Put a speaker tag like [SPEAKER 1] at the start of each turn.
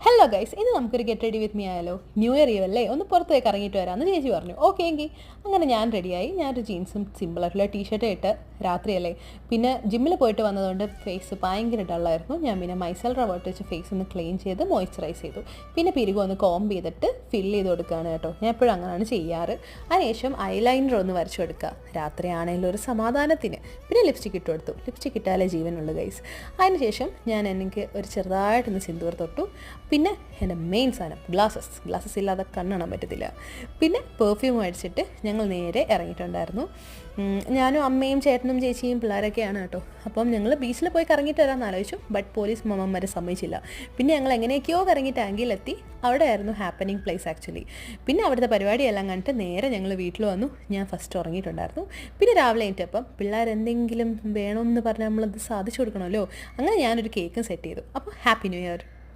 [SPEAKER 1] Hello guys, ഇന്ന് നമുക്കൊരു get ready with me ആയാലോ? ന്യൂ ഇയർ ഈവ് അല്ലേ, ഒന്ന് പുറത്ത് പോയി ഇറങ്ങിയിട്ട് വരാമെന്ന് ചേച്ചി പറഞ്ഞു. ഓക്കെ എങ്കിൽ അങ്ങനെ ഞാൻ റെഡിയായി. ഞാനൊരു ജീൻസും സിമ്പിളായിട്ടുള്ള ടീഷർട്ടും ഇട്ട് രാത്രിയല്ലേ, പിന്നെ ജിമ്മിൽ പോയിട്ട് വന്നതുകൊണ്ട് ഫേസ് ഭയങ്കര ഡള്ളായിരുന്നു. ഞാൻ പിന്നെ മൈസെൽ റവോട്ട് വെച്ച് ഫേസ് ഒന്ന് ക്ലീൻ ചെയ്ത് മോയ്സ്ചറൈസ് ചെയ്തു. പിന്നെ പിരികം ഒന്ന് കോംബ് ചെയ്തിട്ട് ഫില്ല് ചെയ്ത് കൊടുക്കുകയാണ് കേട്ടോ. ഞാൻ എപ്പോഴും അങ്ങനെയാണ് ചെയ്യാറ്. അതിനുശേഷം ഐലൈനർ ഒന്ന് വരച്ചു കൊടുക്കുക, രാത്രിയാണെങ്കിലും ഒരു സമാധാനത്തിന്. പിന്നെ ലിപ്സ്റ്റിക് ഇട്ട് കൊടുത്തു. ലിപ്സ്റ്റിക് ഇട്ടാലേ ജീവനുള്ളൂ ഗൈസ്. അതിനുശേഷം എനിക്ക് ഒരു ചെറുതായിട്ടൊന്ന് സിന്ദൂർ തൊട്ടു. പിന്നെ എൻ്റെ മെയിൻ സാധനം ഗ്ലാസ്സസ് ഇല്ലാതെ കണ്ണാൻ പറ്റത്തില്ല. പിന്നെ പെർഫ്യൂം അടിച്ചിട്ട് ഞങ്ങൾ നേരെ ഇറങ്ങിയിട്ടുണ്ടായിരുന്നു. ഞാനും അമ്മയും ചേട്ടനും ചേച്ചിയും പിള്ളേരൊക്കെയാണ് കേട്ടോ. അപ്പം ഞങ്ങൾ ബീച്ചിൽ പോയി കറങ്ങിയിട്ട് വരാമെന്ന് ആലോചിച്ചു. ബട്ട് പോലീസ് മാമന്മാരെ സമ്മതിച്ചില്ല. പിന്നെ ഞങ്ങൾ എങ്ങനെയൊക്കെയോ കറങ്ങി ടാങ്കിലെത്തി. അവിടെ ആയിരുന്നു ഹാപ്പനിങ് പ്ലേസ് ആക്ച്വലി. പിന്നെ അവിടുത്തെ പരിപാടിയെല്ലാം കണ്ടിട്ട് നേരെ ഞങ്ങൾ വീട്ടിൽ വന്നു. ഞാൻ ഫസ്റ്റ് ഉറങ്ങിയിട്ടുണ്ടായിരുന്നു. പിന്നെ രാവിലെ എണീറ്റപ്പം പിള്ളേരെന്തെങ്കിലും വേണമെന്ന് പറഞ്ഞാൽ നമ്മളത് സാധിച്ചു കൊടുക്കണമല്ലോ. അങ്ങനെ ഞാനൊരു കേക്കും സെറ്റ് ചെയ്തു. അപ്പോൾ ഹാപ്പി ന്യൂ ഇയർ.